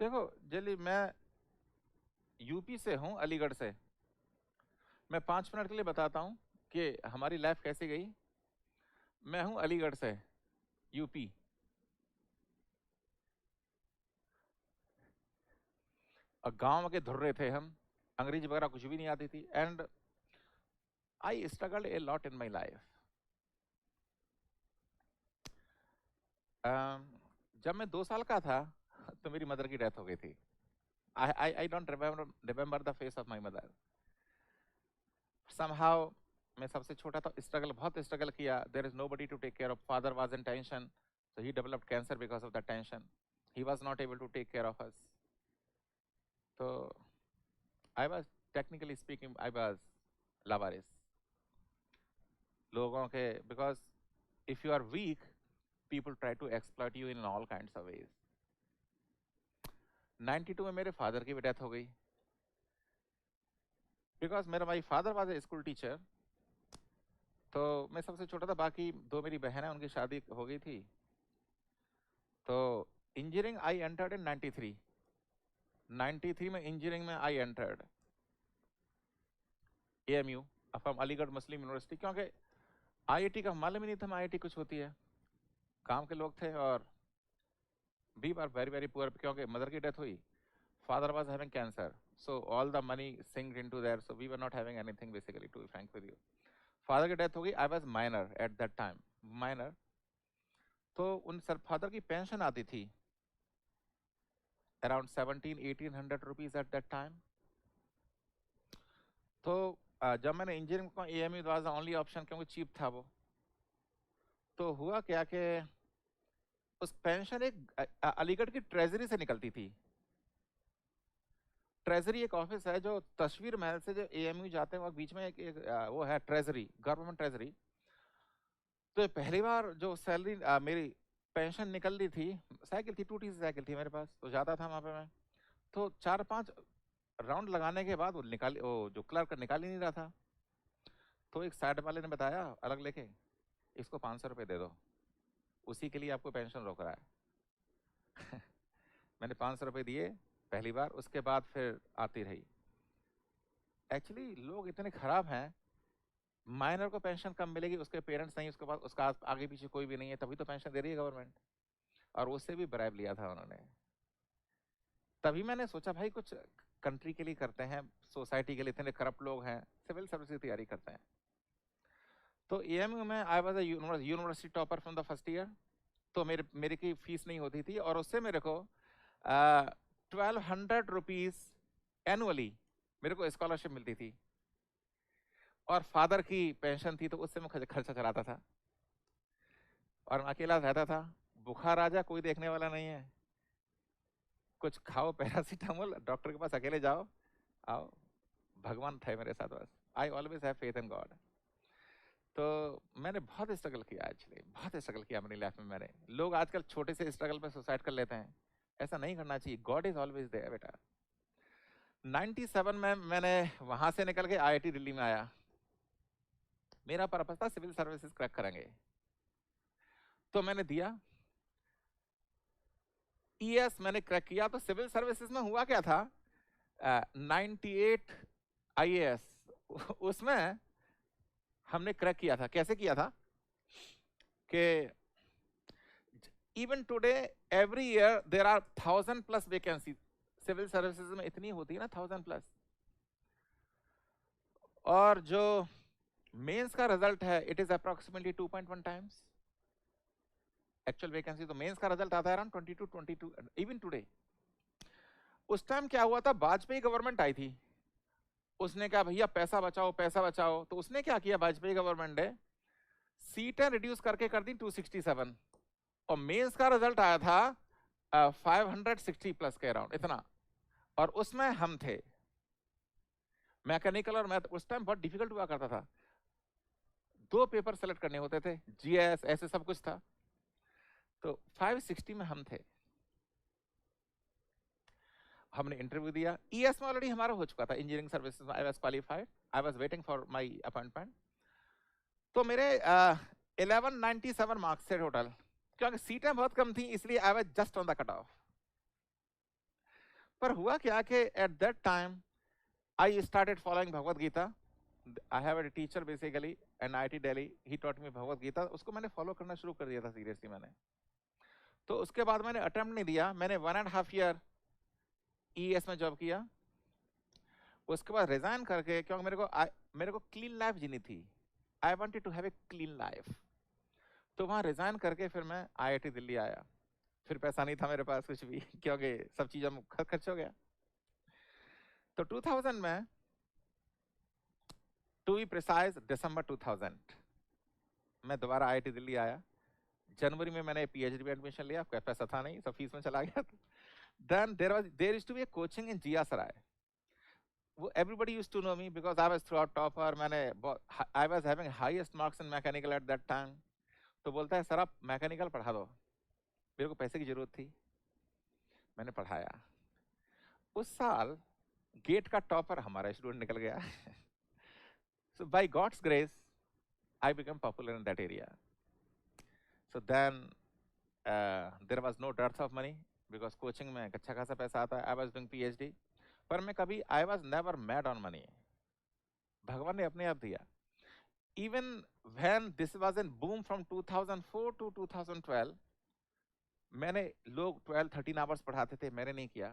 देखो जली, मैं यूपी से हूँ, अलीगढ़ से। मैं 5 मिनट के लिए बताता हूँ कि हमारी लाइफ कैसी गई। मैं हूँ अलीगढ़ से, यूपी। और गांव के धुर्रे थे हम, अंग्रेजी वगैरह कुछ भी नहीं आती थी। And I struggled a lot in my life. जब मैं 2 साल का था तो मेरी मदर की डेथ हो गई थी। I don't remember the face of my mother. Somehow मैं सबसे छोटा था, स्ट्रगल, बहुत स्ट्रगल किया। There is nobody to take care of. Father was in tension, so he developed cancer because of that tension. He was not able to take care of us. So I was, technically speaking, I was lavaris लोगों के, because if you are weak, people try to exploit you in all kinds of ways. 92 में मेरे father की भी death हो गई, because मेरा my father was a school teacher. तो मैं सबसे छोटा था, बाकी 2 मेरी बहन है, उनकी शादी हो गई थी। तो इंजीनियरिंग आई एंटर्ड इन 93 में इंजीनियरिंग में I entered AMU from Aligarh Muslim university, क्योंकि IIT का मालूम ही नहीं था IIT कुछ होती है। काम के लोग थे और we are very very poor, क्योंकि मदर की डेथ हुई, father was having cancer, so all the money sinked into there, so we were not having anything basically, to be frank with you. Father की death हो गई, I was minor at that time, minor. तो उन sir father की pension आती थी around 1700-1800 rupees at that time. तो जब मैंने इंजीनियरिंग को, AMU was the only option, क्योंकि चीप था वो। तो हुआ क्या कि उस पेंशन एक अलीगढ़ की ट्रेजरी से निकलती थी। ट्रेजरी एक ऑफिस है जो तस्वीर महल से जो AMU जाते हैं, वहाँ बीच में एक वो है ट्रेजरी, गवर्नमेंट ट्रेजरी। तो पहली बार जो सैलरी मेरी पेंशन निकल रही थी, साइकिल थी, टूटी सी साइकिल थी मेरे पास, तो जाता था वहाँ पे मैं। तो 4-5 राउंड लगाने के बाद वो निकाल, वो जो क्लर्क निकाल ही नहीं रहा था। तो एक साइड वाले ने बताया अलग लेके, इसको 500 रुपये दे दो, उसी के लिए आपको पेंशन रोक रहा है। मैंने 500 रुपये दिए पहली बार, उसके बाद फिर आती रही। एक्चुअली लोग इतने खराब हैं, माइनर को पेंशन कम मिलेगी, उसके पेरेंट्स नहीं, उसके बाद उसका आगे पीछे कोई भी नहीं है, तभी तो पेंशन दे रही है गवर्नमेंट। और उससे भी ब्राइब लिया था उन्होंने। तभी मैंने सोचा भाई कुछ कंट्री के लिए करते हैं, सोसाइटी के लिए, इतने करप्ट लोग हैं, सिविल सर्विस की तैयारी करते हैं। तो AMU में I was university topper from the first year. तो मेरे की फीस नहीं होती थी, और उससे मेरे को 1200 रुपीज एनुअली मेरे को स्कॉलरशिप मिलती थी। और फादर की पेंशन थी, तो उससे मैं खर्चा चलाता था। और मैं अकेला रहता था, बुखार आ जाए कोई देखने वाला नहीं है, कुछ खाओ पैरासीटामोल, डॉक्टर के पास अकेले जाओ आओ, भगवान थे मेरे साथ बस। I always have faith in God. तो मैंने बहुत स्ट्रगल किया, एक्चुअली बहुत स्ट्रगल किया अपनी लाइफ में मैंने। लोग आजकल छोटे से स्ट्रगल पे सुसाइड कर लेते हैं, ऐसा नहीं करना चाहिए, गॉड इज ऑलवेज देयर बेटा। 97 में मैंने वहां से निकल के IIT दिल्ली में आया। मेरा पर्पस था सिविल सर्विसेज क्रैक करेंगे, तो मैंने दिया ES, मैंने क्रैक किया। तो सिविल सर्विसेज में हुआ क्या था, 98 IAS उसमें हमने क्रैक किया था। कैसे किया था कि even today every year there are 1000+ vacancy, civil services में इतनी होती है ना, 1000+। और जो मेंस का रिजल्ट है, it is approximately 2.1 times actual vacancy. तो मेंस का रिजल्ट आता है अराउंड 22 इवन टुडे। उस टाइम क्या हुआ था, वाजपेयी गवर्नमेंट आई थी, उसने कहा भैया पैसा बचाओ पैसा बचाओ। तो उसने क्या किया, वाजपेयी गवर्नमेंट ने सीटें रिड्यूस करके कर दी 267, और मेंस का रिजल्ट आया था 560+ के अराउंड इतना। और उसमें हम थे मैकेनिकल और मैथ। उस टाइम बहुत डिफिकल्ट हुआ करता था, 2 पेपर सेलेक्ट करने होते थे, GS ऐसे सब कुछ था। तो 560 में हम थे। हमने इंटरव्यू दिया, ES में ऑलरेडी हमारा हो चुका था, इंजीनियरिंग सर्विसेज में I was qualified, I was waiting for my appointment. तो मेरे 1197 मार्क्स थे टोटल, क्योंकि सीटें बहुत कम थी, इसलिए I was just on the cut off. पर हुआ क्या कि at that time I started following Bhagavad Gita. I have a teacher basically an IIT Delhi, he taught me Bhagavad Gita. उसको मैंने फॉलो करना शुरू कर दिया था सीरियसली मैंने. तो उसके बाद मैंने अटेम्प्ट नहीं दिया. मैंने 1.5 ईयर ES में जॉब किया. उसके बाद रिजाइन करके, क्योंकि मेरे को क्लीन लाइफ जीनी थी. I wanted to have a clean life. तो वहां रिजाइन करके फिर मैं IIT दिल्ली आया. फिर पैसा नहीं था मेरे पास कुछ भी क्योंकि सब चीजों में खर्च हो गया. तो 2000 में, टू बी प्रिसाइज दिसंबर 2000, मैं दोबारा IIT दिल्ली आया. जनवरी में मैंने PhD में एडमिशन लिया. पैसा था नहीं, सब फीस में चला गया. Then there used to be a coaching in जिया सराय. वो everybody used to know me because I was throughout topper. I was having highest marks in mechanical at that time. तो बोलता है सर आप मैकेनिकल पढ़ा दो. मेरे को पैसे की जरूरत थी, मैंने पढ़ाया. उस साल गेट का टॉपर हमारा स्टूडेंट निकल गया. So by God's grace, I became popular in that area. So then there was no dearth of money because coaching में अच्छा खासा पैसा आता है. I was doing PhD. पर मैं कभी I was never mad on money. भगवान ने अपने आप दिया. Even when this was in boom from 2004 to 2012, मैंने लोग 12-13 आवर्स पढ़ाते थे, मैंने नहीं किया.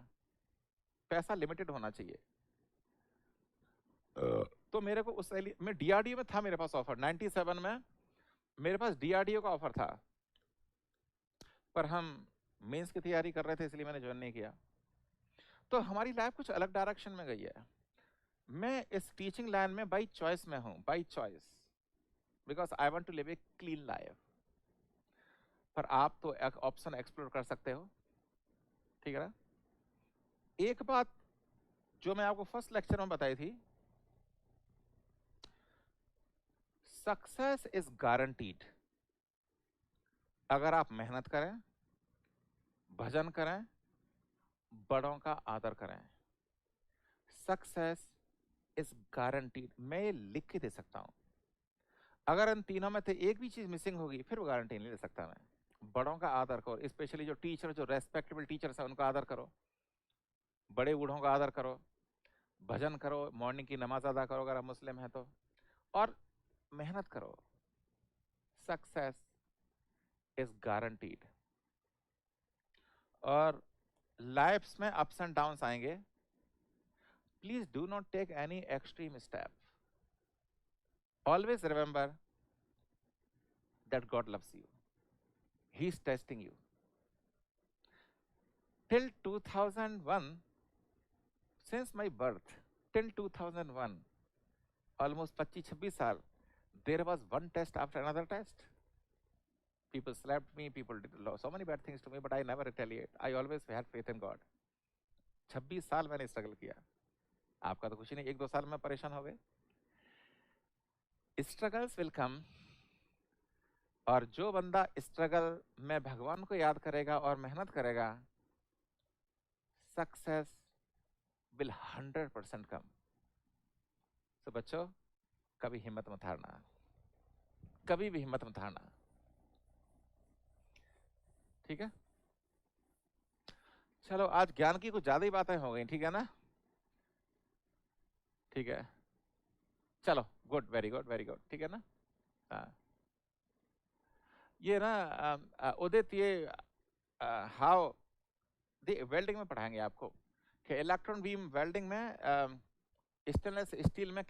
पैसा लिमिटेड होना चाहिए. तो मेरे को उस मैं DRDO में था, मेरे पास ऑफर 97 में मेरे पास DRDO का ऑफर था. पर हम मेंस की तैयारी कर रहे थे, इसलिए मैंने ज्वाइन नहीं किया. तो हमारी लाइफ कुछ अलग डायरेक्शन में गई है. मैं इस टीचिंग लाइन में बाई चॉइस में हूं, by choice, because I want to live a clean life. पर आप तो एक ऑप्शन एक्सप्लोर कर सकते हो, ठीक है ना. एक बात जो मैं आपको फर्स्ट लेक्चर में बताई थी, सक्सेस इज गारंटीड अगर आप मेहनत करें, भजन करें, बड़ों का आदर करें. Success is guaranteed. मैं ये लिख के दे सकता हूं. अगर इन तीनों में से एक भी चीज मिसिंग होगी फिर वो गारंटी नहीं दे सकता मैं. बड़ों का आदर करो, स्पेशली जो टीचर, जो रेस्पेक्टेबल टीचर्स है उनका आदर करो. बड़े बूढ़ों का आदर करो. भजन करो, मॉर्निंग की नमाज अदा करो अगर आप मुस्लिम हैं तो. और मेहनत करो. Success is guaranteed. और लाइफ्स में अप्स एंड डाउन्स आएंगे. Please do not take any extreme step. Always remember that God loves you. He is testing you. Till 2001, since my birth, till 2001, almost 25-26 साल, there was one test after another test. People slapped me, people did so many bad things to me, but I never retaliate. I always had faith in God. 26 साल मैंने struggle किया. आपका तो कुछ नहीं, 1-2 साल में परेशान हो गए. Struggles will come. और जो बंदा स्ट्रगल में भगवान को याद करेगा और मेहनत करेगा, सक्सेस will 100% come. So बच्चों, कभी हिम्मत मत हारना, कभी भी हिम्मत मत हारना, ठीक है. चलो, आज ज्ञान की कुछ ज्यादा ही बातें हो गई, ठीक है ना. ठीक है, चलो, good, very good, very good, ठीक है ना. हाँ, ये ना उदित, ये हाउ वेल्डिंग में पढ़ाएंगे आपको कि इलेक्ट्रॉन बीम वेल्डिंग में स्टेनलेस स्टील में